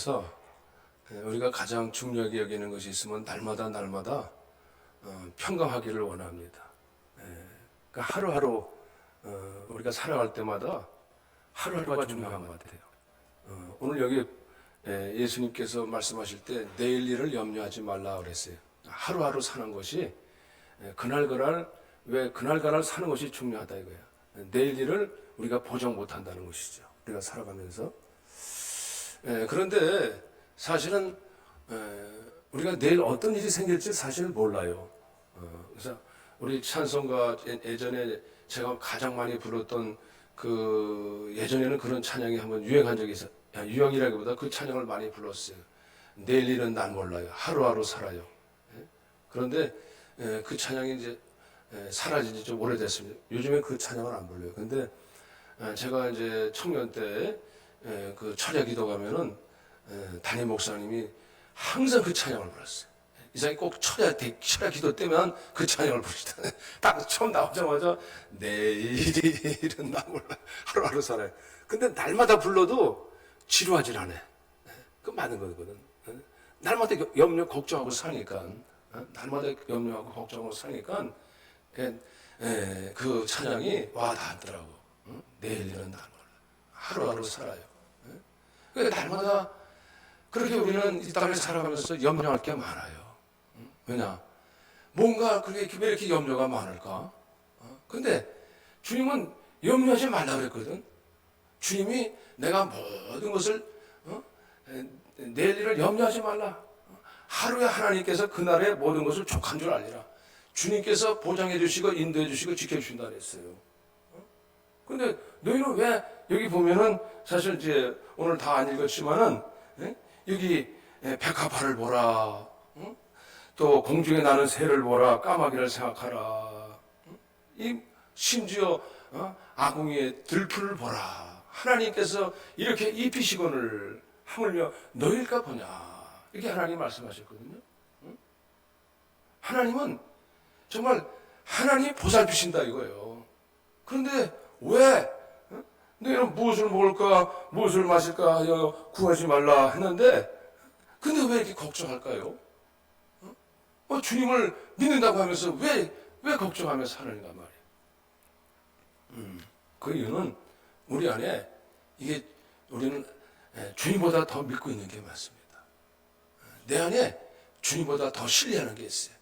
살아가면서 우리가 가장 중요하게 여기는 것이 있으면 날마다 평강하기를 원합니다. 그러니까 하루하루 우리가 살아갈 때마다 하루하루가 중요한 것 같아요. 오늘 여기 예수님께서 말씀하실 때 내일 일을 염려하지 말라 그랬어요. 하루하루 사는 것이 그날 사는 것이 중요하다 이거야. 내일 일을 우리가 보장 못한다는 것이죠. 우리가 살아가면서. 그런데 사실은 우리가 내일 어떤 일이 생길지 사실 몰라요. 그래서 우리 찬송가 예전에 제가 가장 많이 불렀던 그 예전에는 그런 찬양이 한번 유행한 적이 있어요. 유행이라기보다 그 찬양을 많이 불렀어요. 내일 일은 난 몰라요. 하루하루 살아요. 그런데 그 찬양이 이제 사라진 지 좀 오래됐습니다. 요즘엔 그 찬양을 안 불러요. 근데 제가 이제 청년 때 그 철야 기도 가면은 담임 목사님이 항상 그 찬양을 불렀어요. 이상이 꼭 철야 기도 때면 그 찬양을 부르시더라고요. 딱 처음 나오자마자 내일은 나 몰라 하루하루 살아요. 근데 날마다 불러도 지루하질 않아. 그 맞는 거거든. 날마다 염려 걱정하고 사니까 날마다 염려하고 걱정하고 사니까 그 찬양이 와 닿더라고. 내일은 나 몰라 하루하루 살아요. 그러니까 날마다 그렇게 우리는 이 땅에 살아가면서 염려할 게 많아요. 왜냐? 뭔가 왜 이렇게 염려가 많을까? 근데 주님은 염려하지 말라 그랬거든. 주님이 내가 모든 것을 내일 일을 염려하지 말라. 하루에 하나님께서 그날의 모든 것을 족한 줄 알리라. 주님께서 보장해 주시고 인도해 주시고 지켜주신다 그랬어요. 근데 너희는 왜 여기 보면은 사실 이제 오늘 다 안 읽었지만은 여기 백합화를 보라, 또 공중에 나는 새를 보라, 까마귀를 생각하라, 이 심지어 아궁이의 들풀을 보라. 하나님께서 이렇게 입히시거늘 하물며 너희일까 보냐 이렇게 하나님 말씀하셨거든요. 하나님은 정말 하나님이 보살피신다 이거예요. 그런데 왜 너희는 무엇을 먹을까 무엇을 마실까 하여 구하지 말라 했는데 근데 왜 이렇게 걱정할까요? 주님을 믿는다고 하면서 왜 걱정하며 사는가 말이에요. 그 이유는 우리 안에 이게 우리는 주님보다 더 믿고 있는 게 맞습니다. 내 안에 주님보다 더 신뢰하는 게 있어요.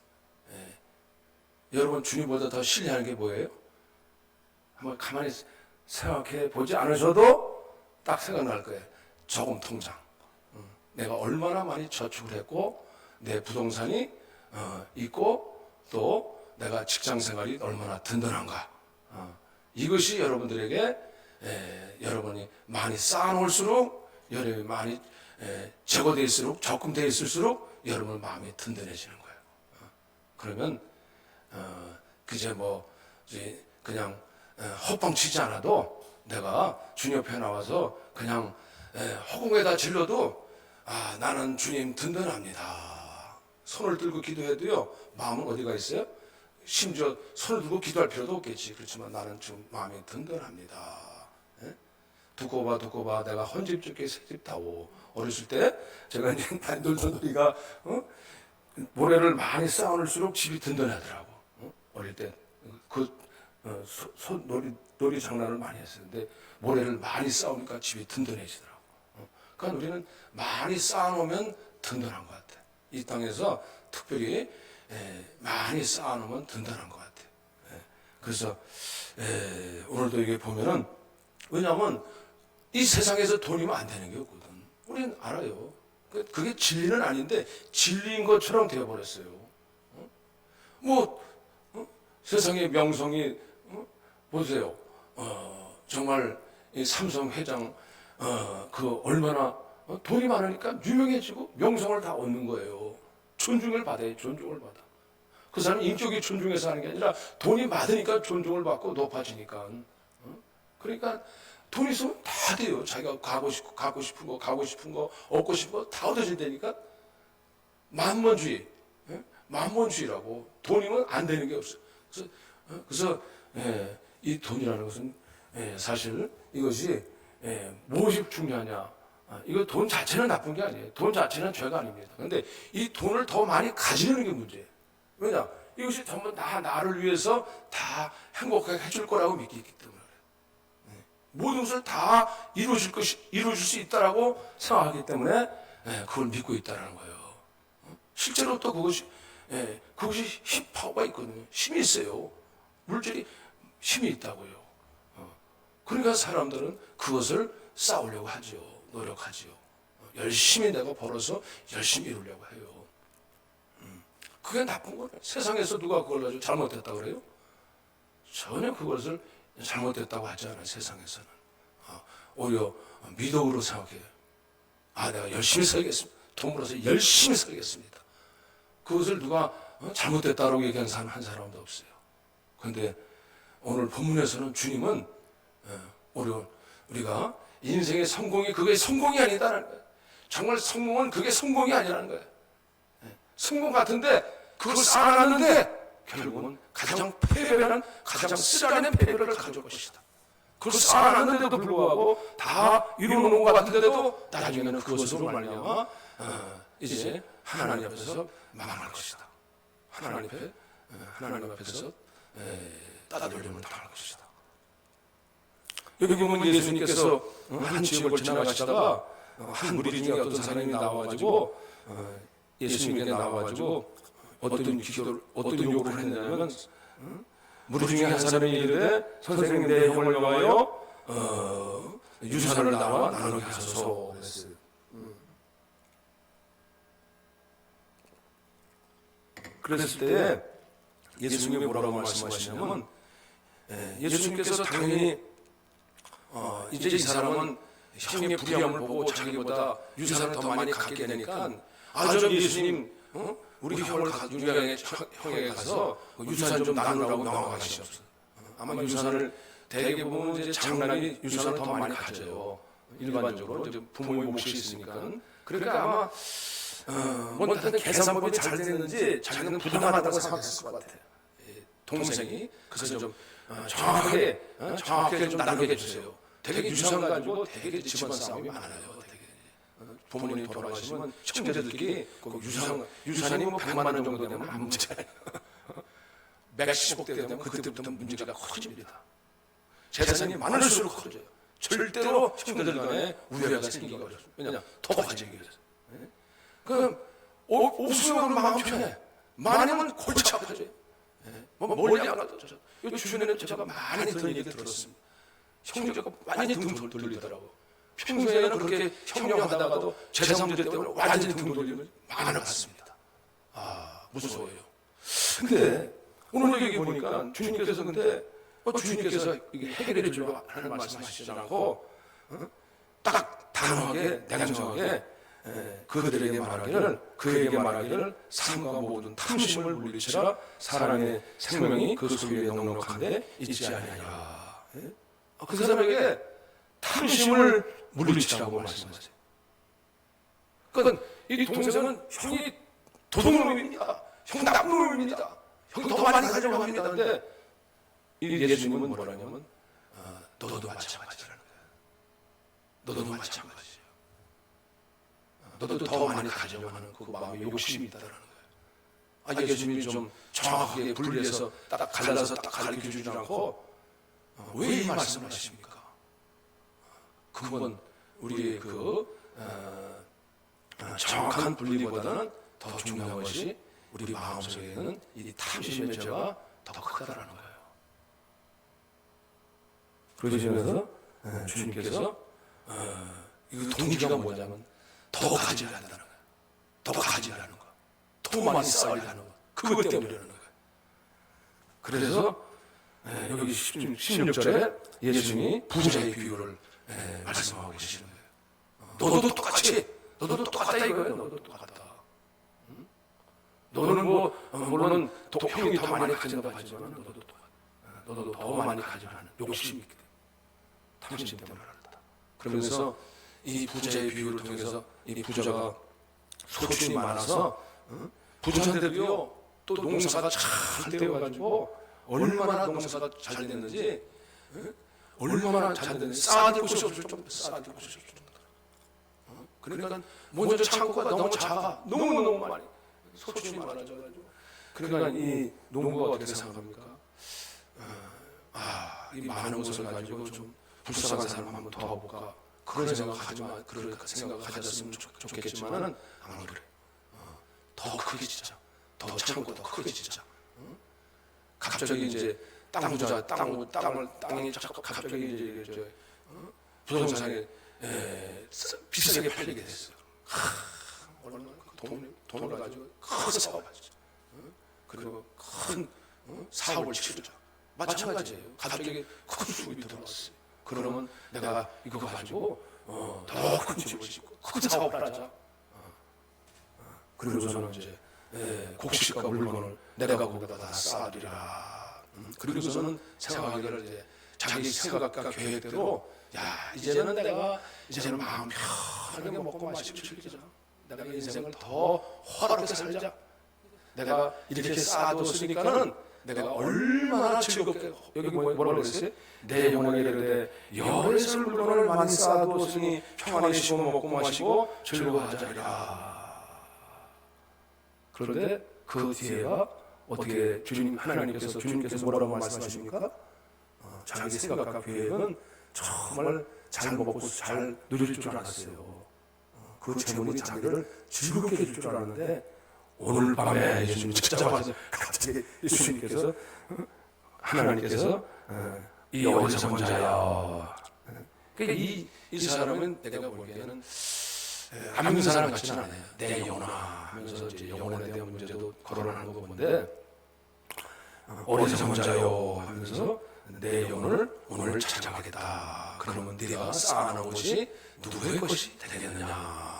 여러분 주님보다 더 신뢰하는 게 뭐예요? 한번 가만히 생각해 보지 않으셔도 딱 생각날 거예요. 저금 통장. 내가 얼마나 많이 저축을 했고 내 부동산이 있고 또 내가 직장 생활이 얼마나 든든한가. 이것이 여러분들에게 여러분이 많이 쌓아놓을수록 여러분이 많이 제거되어 있을수록 적금되어 있을수록 여러분 마음이 든든해지는 거예요. 그러면 그제 뭐 그냥 헛방 치지 않아도 내가 주님 옆에 나와서 그냥 허공에다 질러도 나는 주님 든든합니다. 손을 들고 기도해도요 마음은 어디가 있어요? 심지어 손을 들고 기도할 필요도 없겠지. 그렇지만 나는 좀 마음이 든든합니다. 두고 봐 내가 헌집 줄게 새집 타오. 어렸을 때 제가 이제 놀던 놀이가 모래를 많이 쌓아놓을수록 집이 든든하더라고. 어릴 때 놀이 장난을 많이 했었는데 모래를 많이 쌓으니까 집이 든든해지더라고. 그러니까 우리는 많이 쌓아놓으면 든든한 것 같아. 이 땅에서 특별히 많이 쌓아놓으면 든든한 것 같아. 그래서 오늘도 이게 보면은 왜냐하면 이 세상에서 돈이면 안 되는 게 없거든. 우리는 알아요. 그게 진리는 아닌데 진리인 것처럼 되어버렸어요. 세상의 명성이 보세요. 정말 이 삼성 회장 그 얼마나 돈이 많으니까 유명해지고 명성을 다 얻는 거예요. 존중을 받아요. 존중을 받아. 그 사람은 인격이 존중해서 하는 게 아니라 돈이 많으니까 존중을 받고 높아지니까. 그러니까 돈 있으면 다 돼요. 자기가 가고 싶은 거 얻고 싶은 거 다 얻어진다니까. 만mon주의라고. 돈이면 안 되는 게 없어. 그래서 이 돈이라는 것은 사실 이것이 무엇이 중요하냐? 이거 돈 자체는 나쁜 게 아니에요. 돈 자체는 죄가 아닙니다. 그런데 이 돈을 더 많이 가지려는 게 문제예요. 왜냐? 이것이 전부 나를 위해서 다 행복하게 해줄 거라고 믿기 때문에 그래요. 모든 것을 다 이루어질 수 있다라고 생각하기 때문에 그걸 믿고 있다는 거예요. 실제로 또 그것이 힘 파워가 있거든요. 힘이 있어요. 물질이 힘이 있다고요. 그러니까 사람들은 그것을 쌓으려고 하죠. 노력하죠. 열심히 내가 벌어서 열심히 이루려고 해요. 그게 나쁜 거예요. 세상에서 누가 그걸 가지고 잘못됐다고 그래요? 전혀 그것을 잘못됐다고 하지 않아요. 세상에서는. 오히려 미덕으로 생각해요. 내가 열심히 살겠습니다. 돈 벌어서 열심히 살겠습니다. 그것을 누가 잘못됐다고 얘기하는 사람 한 사람도 없어요. 그런데 오늘 본문에서는 주님은 우리가 인생의 성공이 그게 성공이 아니다라는 거예요. 정말 성공은 그게 성공이 아니라는 거예요. 성공 같은데 그걸 쌓아놨는데 결국은 가장 패배한 가장 쓰라린 패배를 가져올 것이다. 그걸 쌓아놨는데도 불구하고 다 이루는 것 같은데도 나중에는 그것으로 말미암아 이제 하나님 앞에서 망할 것이다. 하나님 앞에서 따돌림을 당할 것이다. 여기 보면 예수님께서 한 지역을 지나가시다가 한 무리 중에 어떤 사람이 나와가지고 예수님에게 나와가지고 어떤 요구를 했냐면 무리 중에 한 사람이 이르되 선생님 내 형을 명하여 유산을 나와 나누게 하소서 그랬어요. 그랬을 때 예수님이 뭐라고 말씀하시냐면 예수님께서 당연히 이제 이 사람은 형의 불의함을 보고 자기보다 유산을 더 많이 갖게 되니까 저 예수님 우리 형에게 가서 유산 좀 나누라고 명하시옵소서. 아마 유산을 대개 보면 이제 장남이 유산을 더 많이 가져요. 일반적으로 이제 부모의 몫이 있으니까. 그러니까 아마 뭐 계산법이 잘 됐는지 자기는 부당하다고 생각했을 것 같아요. 동생이 그래서 좀 정확하게 좀 나누게 해주세요. 되게 유산 가지고 되게 집안 싸움이 많아요. 부모님이 돌아가시면 형제들끼리 유산이 뭐 100만 원 정도 되면 안 문제예요. 몇십억 대 되면 그때부터 문제가 커집니다. 재산이 많을수록 커져요. 절대로 형제들 간에 우애가 생기기가 어렵습니다. 왜냐하면 더 가지기 위해서. 그럼 없으면 마음 편해. 많으면 골치 아파져요. 멀리 안 가도 요 주변에는 제가 많이 들은 얘기 들었습니다. 형제가 많이 등 돌리더라고. 평소에는 그렇게 형령하다가도 재산 문제 때문에 완전히 등 돌리는 많이 봤습니다. 무서워요. 근데 오늘 여기 보니까 주님께서 주님께서 이게 해결해 주려고 하는 말씀하시지 않고 딱 단호하게 냉정하게 그에게 말하기를 삶과 모든 탐심을 물리치라 사람의 생명이 그 소유에 넉넉한데 있지 아니하냐. 그 사람에게 탐심을 물리치라고 말씀하세요. 그러니까 이 동생은 형이 도둑놈입니다. 형 나쁜 놈입니다. 형이 더 많이 가져가고 합니다. 근데 이 예수님은 뭐라냐면 너도 마찬가지라는 거예요. 너도 마찬가지예요. 너도 더 많이 가져가고 하는 그 마음에 욕심이 있다는 거예요. 예수님이 좀 정확하게 분리해서 딱 갈라서 딱 가르쳐주지 않고 왜 이 말씀을 하십니까? 그건 우리의 정확한 분리보다는 더 중요한 것이 우리 마음속에는 이 탐심의 죄가 더 크다라는 거예요. 그러시면서 주님께서 이 동기가 뭐냐면 더 가지려 한다는 거예요. 더 가지려는 거. 더 많이 쌓으려는 거. 그것 때문이라는 거예요. 그래서 여기 16절에 예수님이 부자의 비유를 말씀하고 계시는 거예요. 너도 똑같다 이거예요. 너도 똑같다. 너는 물론 형이 더 많이 가진다고 하지만 너도 더 많이 가져가는 욕심이 있기 때문에 탐심 때문에 그렇다. 그러면서 이 부자의 비유를 통해서 이 부자가 소출이 많아서 부자인데도요 또 농사가 잘 되어가지고 얼마나 농사가 잘 됐는지 얼마나 잘 됐는지 쌓아둘 곳이 없을 정도 쌓아둘 곳이 없을 정도 그러니까 먼저 창고가 너무 작아. 너무너무 많이 소출이 많아져가지고. 그러니까 이 농부가 어떻게 생각합니까? 이 많은 것을 가지고 좀 불쌍한 사람 한번 도와볼까? 그런 생각하지만 그럴 생각 가졌으면 좋겠지만은 안 그래. 더 크게 짓자. 더 창고 더 크게 짓자. 갑자기 이제 땅이 갑자기 이제 부동산에 비싸게 팔리게 됐어요. 얼마나 돈을 가지고 큰 사업을 하죠. 그리고 큰 사업을 치르자. 마찬가지예요. 갑자기 큰 수입이 들어왔어요. 그러면 내가 이거 가지고 더 큰 집을 짓고 큰 사업을 하자. 그리고서는 이제 곡식과 물건을 내가 거기다 다 쌓으리라. 그리고서는 생각하기를 이제 자기 생각과 계획대로 이제는 내가 마음 편하게 먹고 마시고 즐기자. 내가 인생을 더 화롭게 살자. 내가 이렇게 쌓아뒀으니까는 내가 얼마나 즐겁게 여기 뭐라고 그랬어요? 내 영혼에 이르되 열에서 물건을 많이 쌓아두었으니 평안히 쉬고 먹고 마시고 즐거워하자리라. 그런데 그 뒤에가 어떻게 주님께서 뭐라고 말씀하십니까? 자기 생각과 계획은 정말 잘 먹고 잘 누릴 줄 알았어요. 그 재물이 자기를 즐겁게 해줄 줄 알았는데 오늘 밤에 예수님 찾아와서 갑자기 예수님께서 하나님께서 이 어리석은 자야. 그러니까 이 사람은 내가 보기에는 안 믿는 사람 같지는 않아요. 내 영혼아 하면서 이제 영혼에 대한 문제도 거론하는 거 보는데 어리석은 자요 하면서 내 영혼을 오늘 찾아가겠다. 그러면 네가 쌓아놓은 것이 누구의 것이 되겠느냐.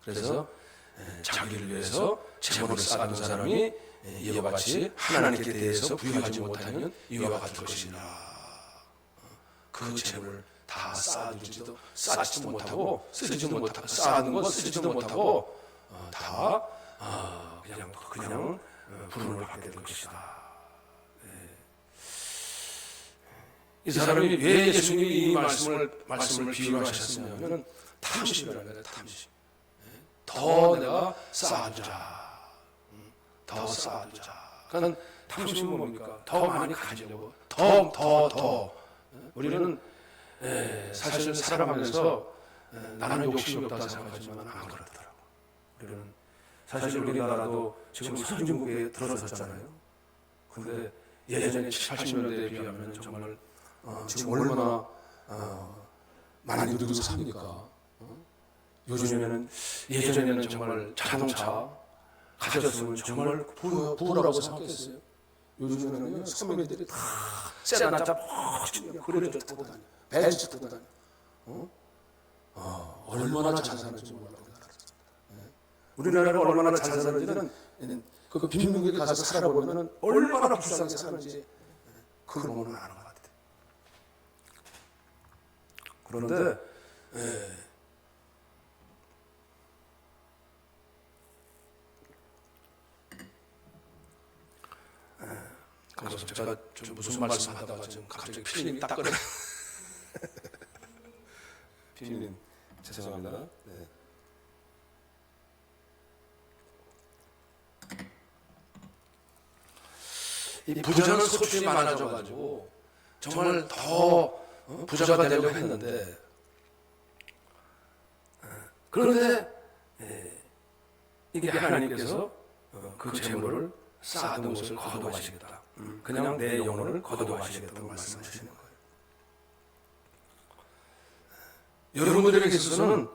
그래서 자기를 위해서 재물을 쌓는 사람이 이와 같이 하나님께 대해서 부여하지 못하면 이와 같을 것이라. 그 재물을 다 쌓지도 못하고 쓰지도 못하고 쌓는 거 쓰지도 못하고 다 그냥 불운을 받게 될 것이다. 이 사람이 왜 예수님이 이 말씀을 비유로 하셨으면 탐심이라는 거예요. 탐심. 더 내가 쌓아두자. 더 쌓아두자. 그러니까 탐심은 뭡니까? 더 많이 가지려고. 더. 우리는 사실 살아가면서 나는 욕심이 없다 생각하지만 안 그렇더라고. 우리는 사실 우리나라도 지금 선진국에 들어섰잖아요. 근데 예전에 80년대에 비하면 정말 지금 얼마나 많이 누리고 삽니까? 요즘에는 예전에는 정말 자동차 가졌으면 정말 부라고 생각했어요. 요즘에는 선배들이 다 세단자 멋지게 그래도 타고 다녀. 벤츠 타고 다녀. 얼마나 잘 사는지 몰라요. 우리나라가 얼마나 잘 사는지는 그 빈민국에 가서 살아보면 얼마나 불쌍하게 사는지 그걸 보면 아는 것 같아요. 그런데 그래서 제가 좀 무슨 말씀 하다가 지금 갑자기 피디님이 딱 꺼내. 피디님 죄송합니다. 네. 이 부자는 소출이 많아져가지고 정말 더 부자가 되려고 했는데 그런데 이게 하나님께서 그 재물을 쌓아둔 것을 거두어가시겠다. 그냥 내 영혼을 거두어가시겠다고 말씀하시는 거예요. 여러분들에게 있어서는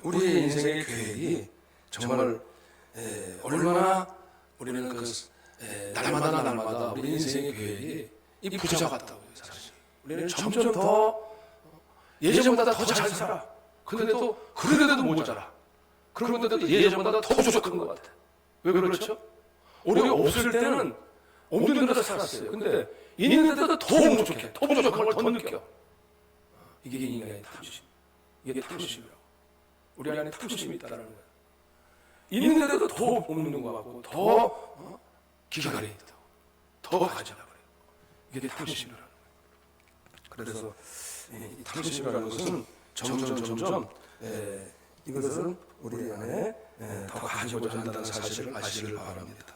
우리의 인생의 계획이 정말 얼마나 우리는 날마다 우리 인생의 계획이 이 부자 같다고요. 사실 우리는 점점 더 예전보다 더 잘 살아. 그런데도 모자라. 그런데도 예전보다 더 부족한 것 같아. 왜 그렇죠? 우리가 없을 때는 없는 데서 살았어요. 근데 있는 데도 더 부족해. 더 부족한 걸 더 느껴. 이게 인간의 탐심. 이게 탐심이라고. 우리 안에 탐심이 있다는 거예요. 있는 데도 더 없는 것 같고 더 기가래 있다고. 더 가지려고 그래요. 이게 탐심이라는 거예요. 그래서 이 탐심이라는 것은 점점 이것은 우리 안에 더 가지고자 한다는 사실을 아시기를 바랍니다.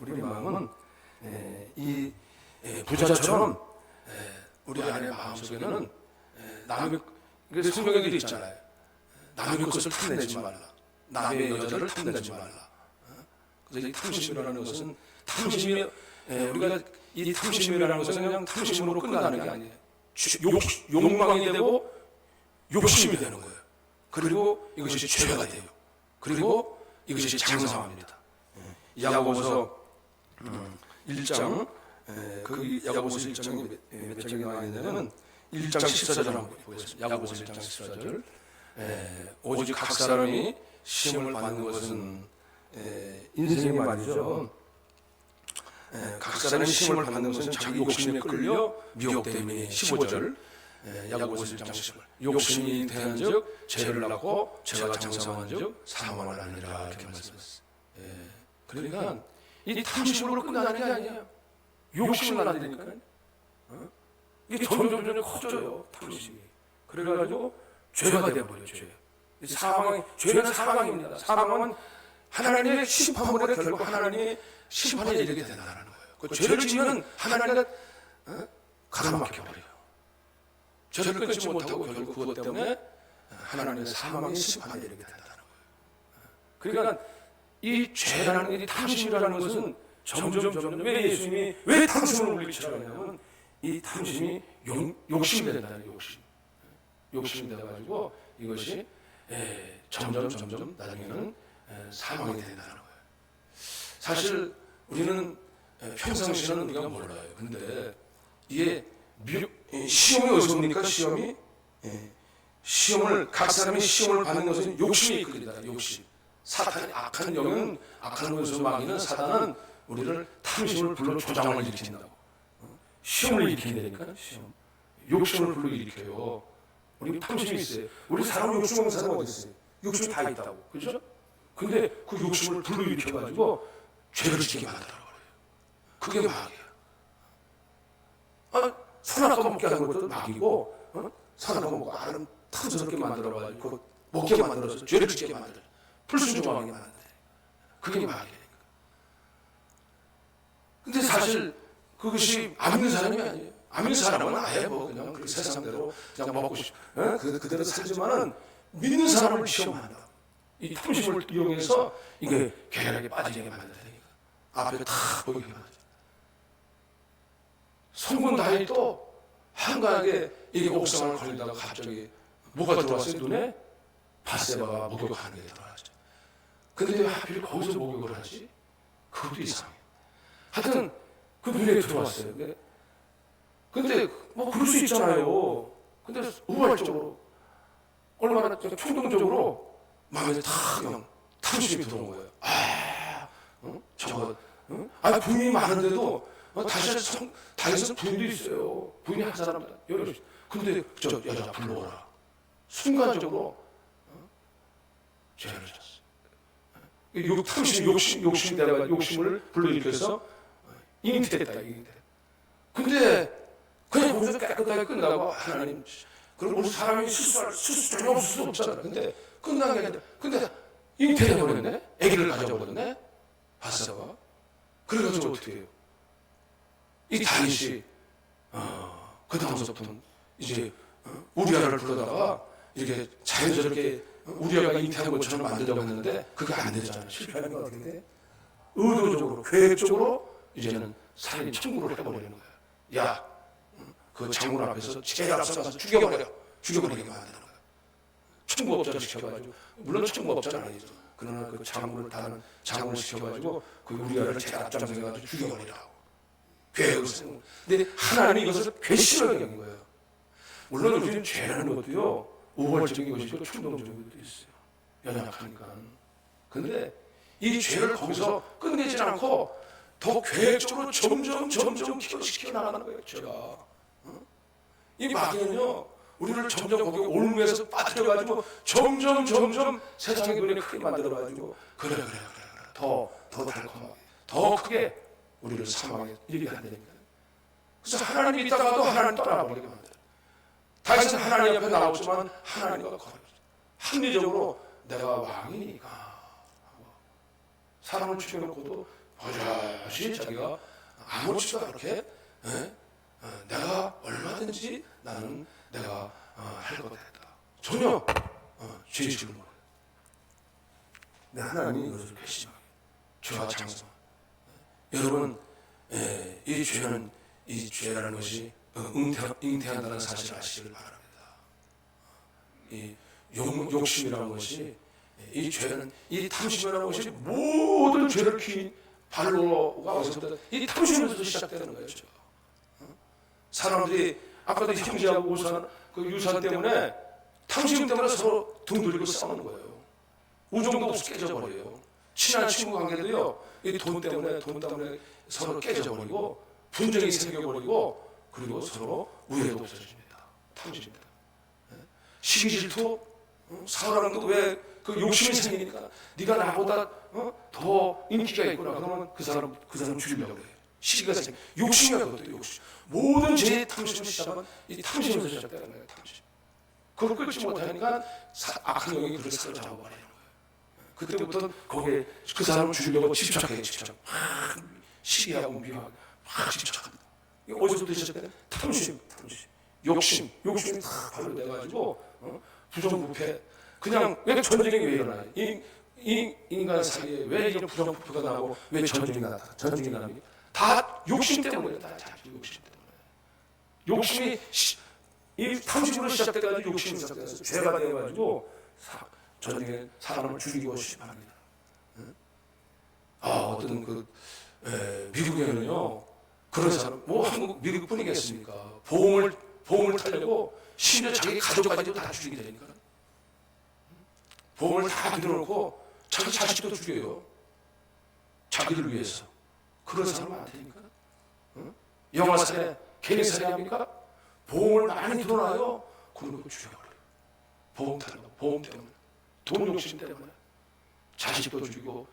우리 마음은 이 부자처럼 우리 안에 마음속에는 남의 성경에도 있잖아요. 남의 것을 탐내지 말라. 남의 여자를 탐내지 말라. 그래서 이 탐심이라는 것은 탐심이 우리가 이 탐심이라는 것은 그냥 탐심으로 끝나는 게 아니에요. 욕망이 되고 욕심이 되는 거예요. 그리고 이것이 죄가 돼요. 그리고 이것이 장사합니다. 야고보서 1장 그 야고보서 1장이 몇 장이 나와 있냐면 1장 14절 한번 보겠습니다. 야고보서 1장 14절 오직 각 사람이 시험을 받는 것은 인생의 말이죠. 각 사람이 시험을 받는 것은 자기 욕심에 끌려 미혹됨이니 15절 야고보서 1장 15절 욕심이 대한즉 죄를 낳고 죄가 장성한즉 사망을 하느니라 이렇게 말씀했어요. 그러니까 이 탐심으로 끝나는 게 아니에요. 욕심을 낳으니까 이게 점점 커져요. 탐심이. 그래가지고 죄가 되어버려요. 죄는 사망입니다. 사망은 하나님의 심판문에 결국 하나님의 심판에 이르게 된다는 거예요. 그 죄를 지면 하나님과 가로막혀버려요. 죄를 끊지 못하고 결국 그것 때문에 하나님의 사망의 심판에 이르게 된다는 거예요. 그러니까 이 죄라는 이 탐심이라는 것은 점점 왜 예수님이 왜 탐심을 물리치라고 하냐면 이 탐심이 욕심이 된다는 욕심이 돼가지고 이것이 점점 나중에는 사망이 된다는 거예요. 사실 우리는 평상시에는 우리가 몰라요. 근데 이게 시험이 어디서 옵니까? 각 사람이 시험을 받는 것은 욕심이 이끌리다. 욕심. 사탄이 악한 영은 악한 원수 마귀는 사탄은 우리를 탐심을 불러 조장을 일으킨다고. 시험을 일으키게 되니까 욕심을 불러 일으켜요. 우리 탐심이 있어요. 우리 사람 욕심 없는 사람 어디 있어요? 욕심이 다 있다고. 그렇죠? 근데 그 욕심을 불러 일으켜가지고 죄를 짓게 만들어버려요. 그게 마귀야. 선악과 먹게 하는 것도 마귀고, 선악과 먹고 아름 탐스럽게 만들어가지고 먹게 만들어서 죄를 짓게 만들어요. 불순종하게 만들어요. 그게 마귀니까. 근데 사실 그것이 안 믿는 사람이 아니에요. 안 믿는 사람은 아예 그냥 그 세상대로 그냥 먹고 그대로 살지만은 믿는 사람을 시험한다. 이 탐심을 이용해서 이게 괴락에 빠지게 만들다니까. 앞에 다 보이게 만들어. 성군 다윗도 한가하게 이게 옥상을 걸리다가 갑자기 뭐가 들어왔어요? 눈에 바세바가 목욕하는 게 들어왔죠. 근데 왜 하필 거기서 목욕을 하지? 그것도 이상해. 하여튼 그 눈에 들어왔어요. 근데 뭐 그럴 수 있잖아요. 근데 우발적으로 얼마나 충동적으로 마음에 다 그냥 탐심이 들어온 거예요. 부인이 많은데도 다윗은 부인도 있어요. 부인이 한 사람 여러. 근데 저 여자 불러오라. 순간적으로 죄를 졌어. 욕심 내가 욕심을 불러일으켜서 잉태했다. 근데 그냥 거기서 깨끗하게 끝나고 하나님 그리고 우리 사람이 실수 전혀 없을 수 없잖아. 근데 끝난 게 아니라 근데 잉태해버렸네. 아기를 가져버렸네. 바세바가. 그래가지고 어떻게 해요? 이 다윗이 그 다음부터는 이제 우리아를 불러다가 이렇게 자연스럽게 우리아가 잉태한 것처럼 만들려고 했는데 그게 안 되잖아요. 실패하는 거 어떻게 돼? 의도적으로 계획적으로 이제는 살인 청구를 해버리는 거예요. 야, 그 장군 앞에서 제일 앞서가서 죽여버리게 만드는 거예요. 청부업자를 시켜가지고 물론 청부업자는 아니죠. 그러나 그 장군을 다는 장군을 시켜가지고 그 우리아를 제일 앞장서가지고 죽여버리라고. 계획을 세운. 근데 하나님이 이것을 괘씸하게 여긴 거예요. 물론 우리는 죄라는 것도요 우월적인 것이고 충동적인 것도 있어요. 연약하니까. 근데 이 죄를 거기서 끝내지 않고 더 계획적으로 점점 키워 나가는 거예요. 죄가. 이 마귀는요 우리를 점점 거기 올무에서 빠뜨려가지고 점점 세상의 눈에 크게 만들어가지고 그래 더 달콤하게 더 크게 우리를 사망에 이르게 한다니까. 그래서 하나님 믿다가도 하나님 떠나버리게 만들어. 다윗은 하나님 앞에 나오지만 하나님과 거리가 합리적으로 내가 왕이니까 사람을 죽여놓고도 버젓이 자기가 아무렇지도 않게 내가 얼마든지 나는 내가 할 것 같다. 전혀 죄의식을 모르고 내 하나님이 이것을 괘씸하게 죄와 장성. 여러분 이 죄는 이 죄라는 것이 잉태한다는 사실을 아시기를 바랍니다. 이 욕심이라는 것이 이 죄는 이 탐심이라는 것이 모든 죄를 키운 발로가 어디서부터 이 탐심에서 시작되는 거예요. 사람들이 아까도 형제하고 그 유산 때문에 탐심 때문에 서로 등 돌리고 싸우는 거예요. 우정도 없이 깨져버려요. 친한 친구 관계도요, 이 돈 때문에 서로 깨져버리고 분쟁이 생겨버리고 그리고 서로 우애도 없어집니다. 탐심입니다. 시기 질투, 사람도 왜 그 욕심이 생기니까 네가 나보다 더 인기가 있구나 그러면 그 사람 죽이려고 그래요. 시기가 생겨 욕심이야. 그것도 욕심. 모든 죄의 탐심을 시작하면 이 탐심에서 시작되는 거예요. 탐심. 그걸 끌지 못하니까 악한 영이 그를 사로잡아버리는 거예요. 그때부터 거기에 그 사람을 죽이려고 집착해요. 막 시기하고 미워하고 막 집착합니다. 어디서부터 시작되는 탐심. 욕심이 다 발로 내가지고 부정부패. 그냥 왜 전쟁이 왜 일어나요? 이 인간 사이에 왜 이런 부정부패가 나고 왜 전쟁이 나니? 다 욕심 때문에 다 욕심 때문에. 욕심이 이 탐심으로 시작돼가지고 욕심이 시작돼서 죄가 되어가지고 전쟁에 사람을 죽이고 싶어합니다. 어떤 미국에는요 그런 사람 한국 미국뿐이겠습니까? 보험을 타려고 심지어 자기 가족까지도 다 죽이게 되니까 보험을 다 들어놓고 자기 자식도 죽여요. 자기를 위해서. 그런 사람 많다니까. 영화사에 개인사에 합니까? 보험을 많이 들어놔요. 그리고 죽여버려요. 보험 때문에. 돈 욕심 때문에. 자식도 죽이고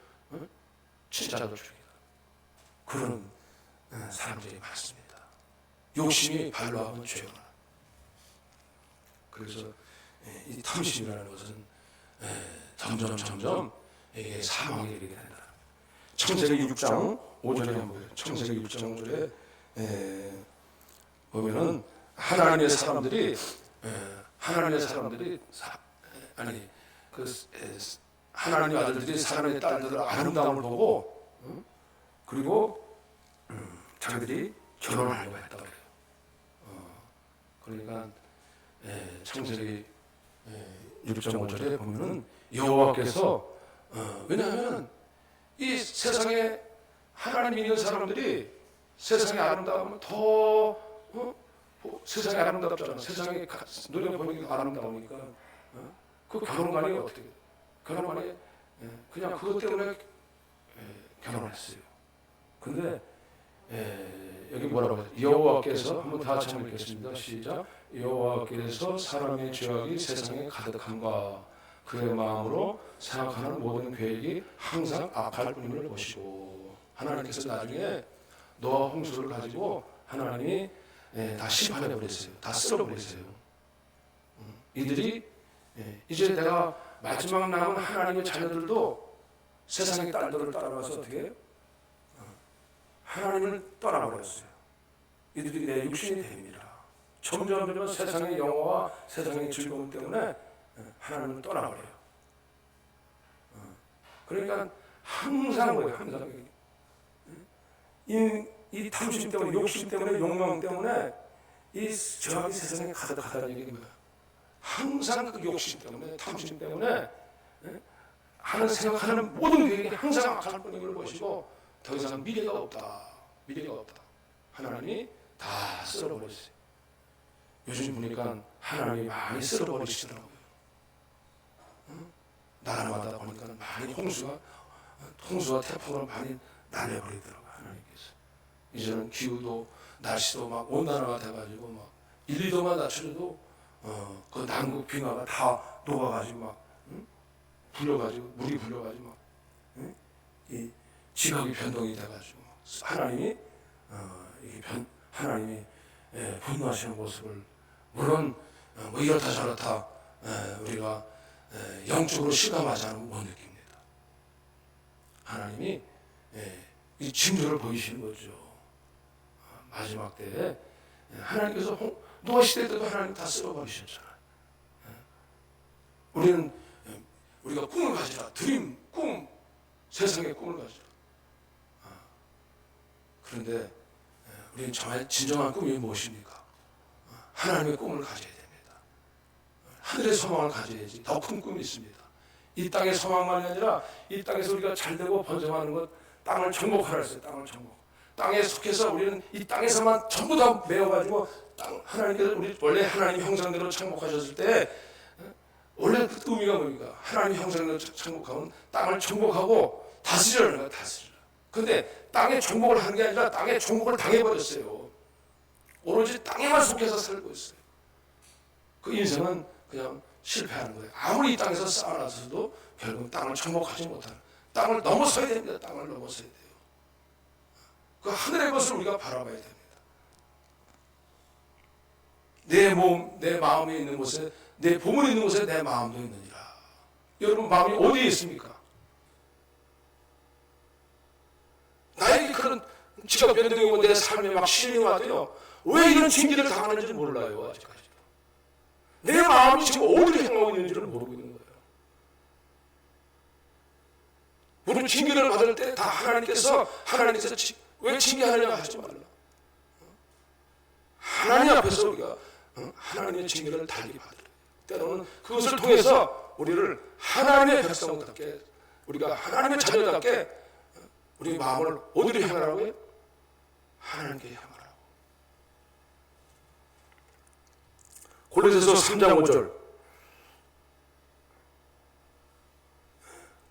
친자도 죽이고. 그런 사람들이 많습니다. 욕심이 발로 하면 죄가. 그래서 이 탐심이라는 것은 점점 이게 사망에 이르게 된다. 창세기 6장 5절에 한번 보세요. 창세기 6장 5절에 보면은 하나님의 사람들이 하나님의 아들들이 사람의 딸들의 아름다움을 보고 그리고 자기들이 결혼을 하려고 했다고 해요. 그러니까 창세기 6장 5절에 보면은 여호와께서 왜냐하면 이 세상에 하나님 믿는 사람들이 세상의 아름다움은 더 세상이 아름답잖아. 세상에 눈에 보이는 아름다우니까 그 결혼관이 어떻게 결혼관이 그냥 그것 때문에 결혼했어요. 근데 여기 뭐라고 하죠? 여호와께서 한번 다 같이 한번 읽겠습니다. 시작. 여호와께서 사람의 죄악이 세상에 가득함과 그의 마음으로 생각하는 모든 계획이 항상 악할 뿐임을 보시고 하나님께서 나중에 노아 홍수를 가지고 하나님이 다 심판해 버렸어요. 다 쓸어 버렸어요. 이들이 이제 내가 마지막 남은 하나님의 자녀들도 세상의 딸들을 따라가서 어떻게 해요? 하나님을 떠나버렸어요. 이들이 내 육신이 됩니다. 점점 세상의 영화와 세상의 즐거움 때문에 하나님을 떠나버려요. 그러니까 항상 뭐예요? 항상 이 탐심 때문에, 욕심 때문에, 욕망 때문에 이 죄악이 세상에 가득하다는 얘기는 뭐예요? 항상 그 욕심 때문에, 탐심 때문에 생각하는 모든 계획이 항상 악할 뿐임을 보시고 더 이상 미래가 없다. 하나님이 다 쓸어버렸어요. 요즘 보니까 하나님이 많이 쓸어버리시더라고요. 나라마다 보니까 많이 홍수와 태풍을 많이 날려버리더라고요. 하나님께서. 이제는 기후도 날씨도 막 온난화가 돼가지고 막 1, 2도만 낮춰도 그 남극 빙하가 다 녹아가지고 막 불려가지고 물이 불려가지고 막 이 지각이 변동이 돼가지고 하나님이 하나님이 분노하시는 모습을 물론 뭐 이렇다 저렇다 우리가 영적으로 실감하지 않으면 못 느낍니다. 하나님이 이 징조를 보이시는 거죠. 마지막 때에 하나님께서 노아 시대 때도 하나님 다 쓸어버리셨잖아요. 우리가 꿈을 가지라. 드림, 꿈, 세상의 꿈을 가지라. 그런데 우리는 정말 진정한 꿈이 무엇입니까? 하나님의 꿈을 가져야 됩니다. 하늘의 소망을 가져야지. 더 큰 꿈이 있습니다. 이 땅의 소망만이 아니라 이 땅에서 우리가 잘되고 번성하는 것, 땅을 정복하라 했어요. 땅을 정복. 땅에 속해서 우리는 이 땅에서만 전부 다 메어가지고 하나님께서 우리 원래 하나님 형상대로 창복하셨을 때 원래 그 의미가 뭡니까? 하나님 형상대로 창복하면 땅을 정복하고 다스리라는 거야. 다스리라. 그런데 땅에 정복을 하는 게 아니라 땅에 정복을 당해버렸어요. 오로지 땅에만 속해서 살고 있어요. 그 인생은 그냥 실패하는 거예요. 아무리 이 땅에서 쌓아놨어도 결국 땅을 정복하지 못하는, 땅을 넘어서야 됩니다. 땅을 넘어서야 돼요. 그 하늘의 것을 우리가 바라봐야 됩니다. 내 몸, 내 마음이 있는 곳에, 내 보물이 있는 곳에 내 마음도 있느니라. 여러분 마음이 어디에 있습니까? 나에게 그런 직업 변동이 오고 내 삶에 막 시련이 와도요, 왜 이런 징계를 당하는지 몰라요. 아직까지 내 마음이 지금 어디로 향하고 있는지를 모르고 있는 거예요. 우리 징계를 받을 때 다 하나님께서 왜 징계하느냐 하지 말라. 하나님 앞에서 우리가 하나님의 징계를 달게 받으라. 때로는 그것을 통해서 우리를 하나님의 백성답게, 우리가 하나님의 자녀답게 우리 마음을 어디로 향하라고요? 하나님께 향하라고. 골로새서 3장 5절.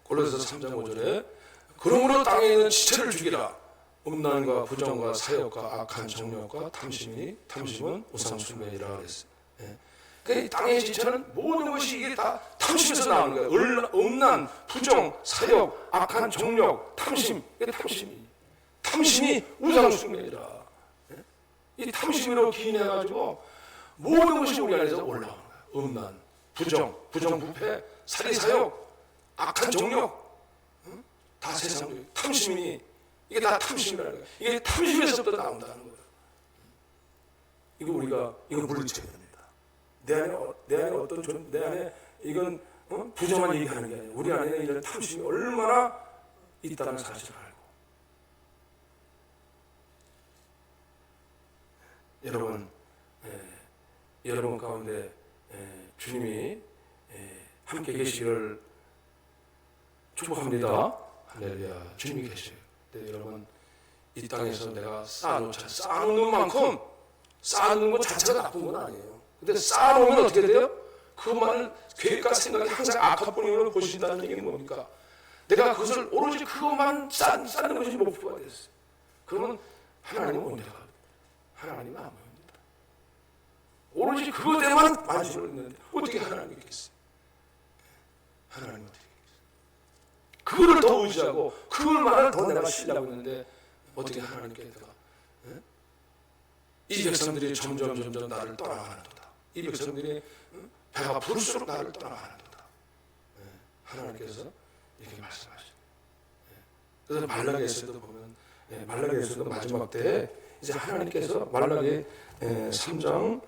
골로새서 3장 5절에 그러므로 땅에 있는 지체를 죽이라. 음란과 부정과 사욕과 악한 정욕과 탐심은 우상 숭배이라 그랬어요. 그 땅의 지체는 모든 것이 이게 다 탐심에서 나오는 거예요. 음란, 부정, 사욕, 악한 정욕, 탐심. 이게 탐심이 우상 숭배이라. 이 탐심으로 기인해가지고 모든 것이 우리 안에서 올라오는 거예요. 음란, 부정부패, 사리사욕, 악한 정욕, 다 세상적인 이게 다 탐심이라는 거예요. 이게 탐심에서부터 나온다는 거예요. 이거 물리쳐야 됩니다. 내 안에 이건 부정한 얘기하는 게 아니에요. 우리 안에 이런 탐심이 얼마나 있다는 사실을 알고. 여러분 가운데 주님이 함께 계시기를 축복합니다. 할렐루야. 주님이 계셔요. 네, 여러분 이 땅에서 내가 쌓아놓는 만큼 쌓아놓는 것 자체가 나쁜 건 아니에요. 근데 쌓아놓으면 어떻게 돼요? 그것만을 계획과 생각이 항상 악한 뿐으로 보신다는 얘기는 뭡니까? 내가 그것을 오로지 그것만 쌓는 것이 목표가 됐어요. 그러면 하나님은 언제가? 하나님은 아무입니다. 오로지 그것 때문에 만지고 있는데 어떻게 하나님이 있겠어요? 하나님은 어떻게 있겠어요? 그거를 더 의지하고 그걸만을 더 내가 신뢰하고 있는데 어떻게 하나님께 내가 이 백성들이 점점 나를 떠나가는도다. 이 백성들이 배가 부를수록 나를 떠나가는도다. 하나님께서 이렇게 말씀하시죠. 그래서 말라기에서도 보면 말라기에서도 마지막 때에 이제 하나님께서 말라기 3장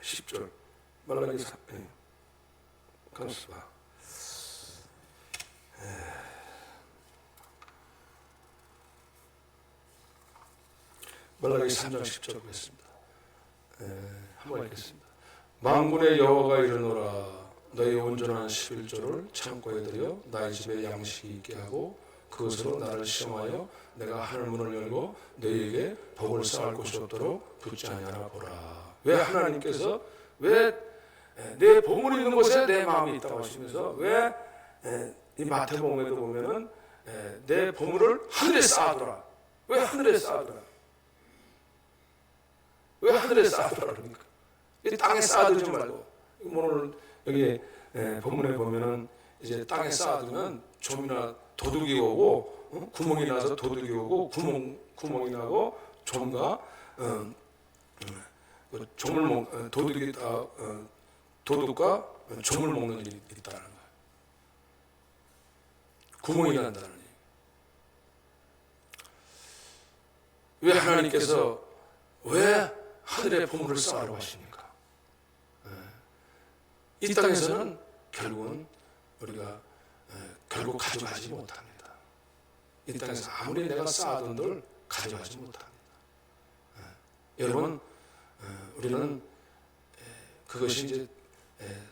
10절 말라기 3 가만있어 봐. 말라기 3장 10절 보겠습니다. 한번 읽겠습니다. 만군의 여호와가 이르노라 너희 온전한 11조를 창고에 들여 나의 집에 양식이 있게 하고 그것으로 나를 시험하여 내가 하늘문을 열고 너희에게 복을 쌓을 곳이 없도록 붙지 아니하나 보라. 왜 하나님께서 왜 내 보물이 있는 곳에 내 마음이 있다고 하시면서 왜 이 마태복음에도 보면은 내 보물을 하늘에 쌓아둬라. 왜 하늘에 쌓아둬라? 왜 하늘에 쌓아두라 그럽니까? 땅에 쌓아두지 말고 오늘 여기 본문에 보면은 이제 땅에 쌓아두면 좀이나 도둑이 오고 구멍이 나서 도둑이 오고 구멍이 나고 좀과 도둑이 도둑과 조물 먹는 일이 있다는 거예요. 구멍이 난다는 얘기. 왜 하나님께서 왜 하늘의 보물을 쌓으라고 하십니까? 이 땅에서는 결국은 우리가 결국 가져가지 못합니다. 이 땅에서 아무리 내가 쌓아둔들 가져가지 못합니다. 여러분, 우리는 그것이 이제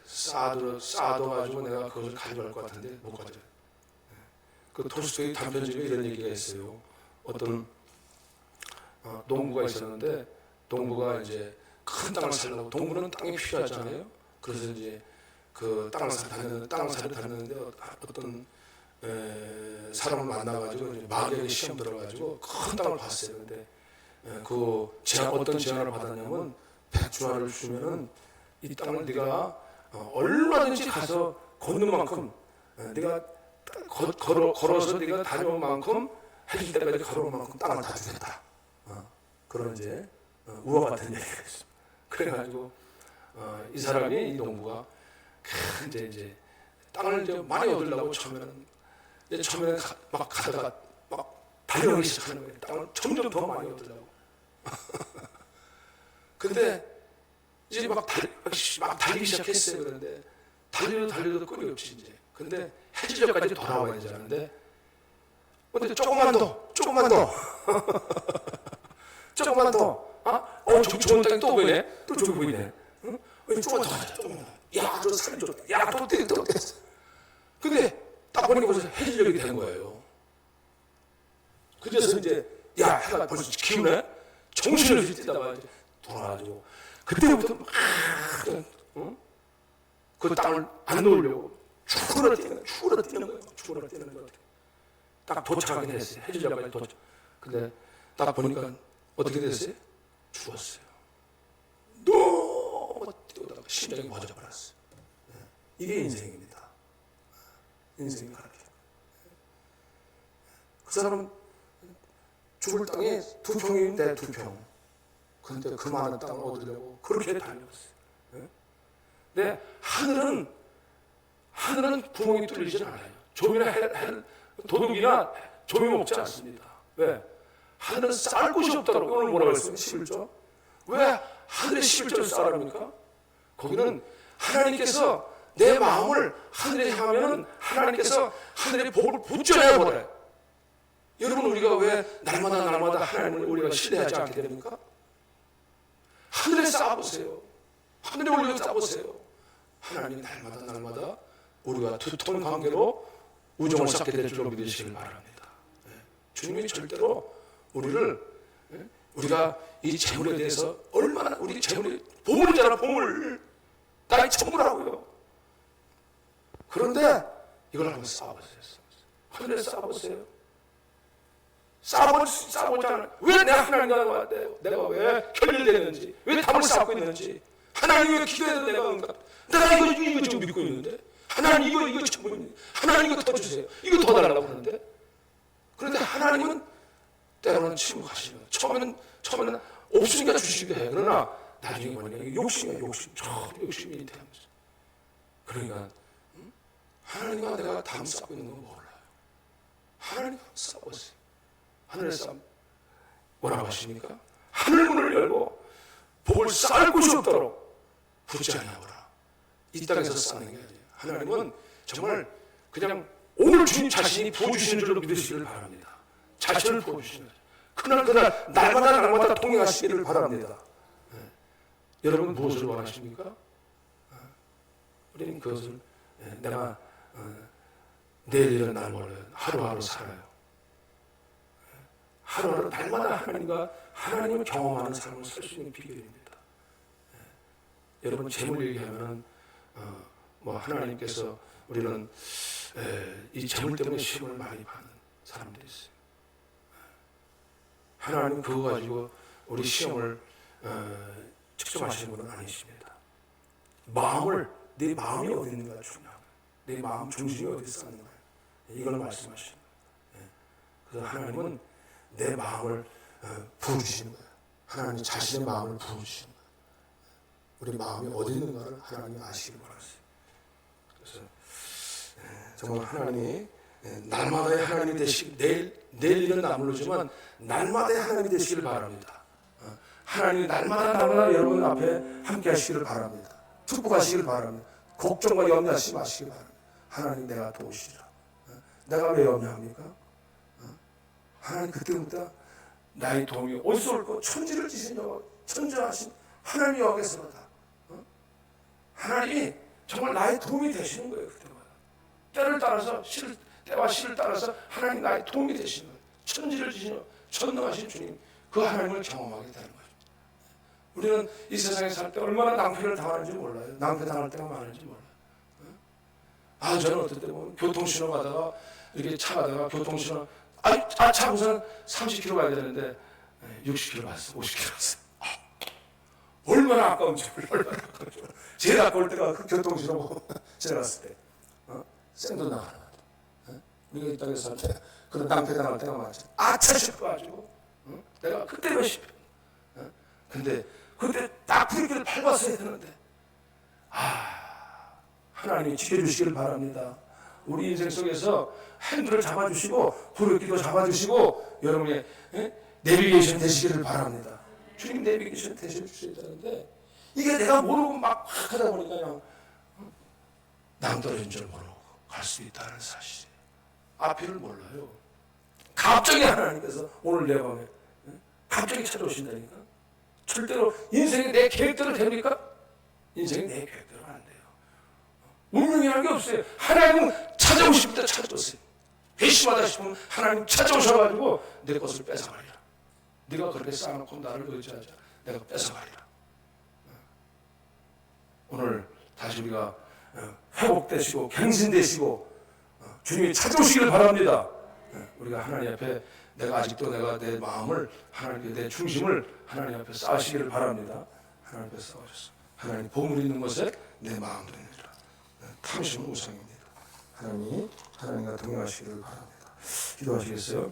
쌓아둬가지고 내가 그것을 가져갈 것 같은데 못 가져요. 그 톨스토이 단편집에 이런 얘기가 있어요. 어떤 농부가 있었는데, 농부가 이제 큰 땅을 살려고, 농부는 땅이 필요하잖아요. 그래서 이제 그 땅을 사러 다녔는데 어떤 사람을 만나가지고 마계에 시험 들어가지고 큰 땅을 봤어요. 근데 어떤 제안을 받았냐면, 100주화를 주면은 이 땅을 네가 얼마든지 가서 걷는 만큼, 네가 걸어서 네가 다녀온 만큼, 해줄 때까지 걸어온 만큼 땅을 다 주겠다. 그런 이제 우화 같은 얘기가 있어. 그래가지고 이 사람이, 이 농부가 이제 땅을 이제 많이 얻으려고 처음에는 막 가다가 막 달려가기 시작하는 거예요. 땅을 점점 더 많이 얻으려고. 근데 이제 막 달리기 시작했어요. 그런데 달려도 끈이 없이 이제. 근데 해질녘까지 돌아와야 되는데, 근데 조금만 더. 조금만 더. 좋은 땅이 또 보이네. 또 저기 보이네. 조금만 더 하자. 조금만 더. 야, 저 산이 좋다. 야, 또 됐어. 근데 딱 보니까 벌써 해질녘이 된 거예요. 그래서 이제 해가 벌써 기우네. 정신을 휘뛰다가 이제 돌아가지고, 그때부터 막 그 땅을 안 놓으려고 죽으러 뛰는 거예요. 딱 도착하긴 했어요. 해질녘까지 도착. 근데 딱 보니까 어떻게 됐어요? 죽었어요. 너무 뛰어다가 심장이 멎어버렸어요. 이게 인생입니다. 인생이 가르쳐요. 그 사람은 죽을 땅에 2평인데 2평. 그런데 그 많은 땅을 얻으려고 그렇게 달렸어요. 근데 하늘은 구멍이 뚫리지 않아요. 도둑이나 조미 먹지 않습니다. 왜? 하늘은 쌓을 곳이 없다고 오늘 뭐라고 했어요? 11절. 왜 하늘에 11절을 쌓으랍니까? 거기는 하나님께서 내 마음을 하늘에 향하면 하나님께서 하늘의 복을 붙여내 버려요. 여러분, 우리가 왜 날마다 하나님을 우리가 신뢰하지 않게 됩니까? 하늘에 쌓아보세요. 하늘에 올려 쌓아보세요. 하나님이 날마다 우리가 두터운 관계로 우정을 쌓게 될 줄로 믿으시길 바랍니다. 주님이 절대로 우리가 이 재물에 대해서 얼마나, 우리 재물이 보물이잖아, 보물. 나의 전부라고요. 그런데 이걸 한번 쌓아보세요. 하늘에 쌓아보세요. 쌓아보지 않아요. 왜 내가 하나님과 내가 왜 결렬되는지, 왜 답을 쌓고 있는지, 하나님 왜 기도해도 내가 이거 지금 믿고 있는데, 하나님 이거 참고 있는데, 하나님 이거 더 주세요. 이거 더 달라고 하는데, 그런데 하나님은 때로는 침묵하시는 거예요. 처음에는 없으니까 주시게 해. 그러나 나중에 뭐냐, 욕심이야. 욕심이 인태하면서. 그러니까 하나님과 내가 담 쌓고 있는 건 몰라요. 하나님과 쌓아보세요. 하늘에 쌓 뭐라고 하십니까? 하늘 문을 열고 복을 쌓을 곳이 없도록 붙지 않아보라. 이 땅에서 쌓는 게 아니에요. 하나님은 정말 그냥 오늘 주님 자신이 부어주시는 줄로 믿으시기를 바랍니다. 자신을 부어주시는 거죠. 그날 날마다 통행하시기를 바랍니다. 여러분 무엇을 원하십니까? 우리는 그것을 내가 내일은 날 몰라요. 하루하루 살아요. 하루하루 날마다 하나님을 경험하는 삶을 살 수 있는 비결입니다. 여러분 재물 얘기하면 하나님께서 우리는 이 재물 때문에 시험을 많이 받는 사람들이 있어요. 하나님 그거 가지고 우리 시험을 측정하시는 분은 아니십니다. 내 마음이 어디 있는가 중요한 거예요. 내 마음 중심이 어디 있는 거예요. 이걸 말씀하시는 거예요. 그래서 하나님은 내 마음을 부어주시는 거예요. 하나님 자신의 마음을 부어주시는 거예요. 우리 마음이 어디 있는가를 하나님이 아시길 바랐어요. 그래서 정말 하나님이 날마다의 하나님이 되시길, 내일 일은 나물로지만 날마다의 하나님이 되시길 바랍니다. 하나님이 날마다 여러분 앞에 함께 하시기를 바랍니다. 축복하시기를 바랍니다. 걱정과 염려하지 마시기 바랍니다. 하나님 내가 도우시리라. 내가 왜 염려합니까? 하나님 그때부터 나의 도움이 어디서 올까? 천지를 지신 여호와, 천지하신 하나님 여호와께서다. 하나님이 정말 나의 도움이 되시는 거예요. 그때마다 때를 따라서 때와 시를 따라서 하나님 나의 도움이 되시는 거예요. 천지를 지신 전능하신 주님, 그 하나님을 경험하게 되는 거예요. 우리는 이 세상에 살 때 얼마나 낭패를 당하는지 몰라요. 낭패 당할 때가 많은지 몰라요. 저는 어떨 때 보면 교통신호 가다가 이렇게 차 가다가 교통신호 차 우선 30km 가야 되는데 60km 갔어, 50km 갔어. 얼마나 아까운지 몰라요. 제일 아까울 때가 그 교통신호 보고 지나갔을 때 생돈 나가는 거야. 우리가 이 땅에서 살 때 그런 낭패 당할 때가 많죠. 아차 싶어가지고 내가 그때 몇 싶어. 근데 그때 딱 브레이크를 밟았어야 되는데 하나님이 지켜주시기를 바랍니다. 우리 인생 속에서 핸들을 잡아주시고 브레이크도 잡아주시고 여러분의 내비게이션 되시기를 바랍니다. 주님 내비게이션 되셔주셔야 되는데 이게 내가 모르고 막 하다 보니까 그냥 낭떠러진 줄 모르고 갈 수 있다는 사실. 앞뒤를 몰라요. 갑자기 하나님께서 오늘 내 밤에 갑자기 찾아오신다니까. 절대로 인생이 내 계획대로 됩니까? 인생이 내 계획대로 안 돼요. 운명이라는 게 없어요. 하나님은 찾아오실 때 찾아오세요. 괘씸하다 싶으면 하나님 찾아오셔가지고 내 것을 뺏어가리라. 네가 그렇게 쌓아놓고 나를 의지하자. 내가 뺏어가리라. 오늘 다시 우리가 회복되시고 갱신되시고 주님이 찾아오시기를 바랍니다. 우리가 하나님 앞에 내가 내 마음을 하나님께 내 중심을 하나님 앞에 쌓으시기를 바랍니다. 하나님 앞에 쌓으셔서 하나님 보물 있는 곳에 내 마음을 내리라. 탐심은 우상입니다. 하나님과 동행하시기를 바랍니다. 기도하시겠어요?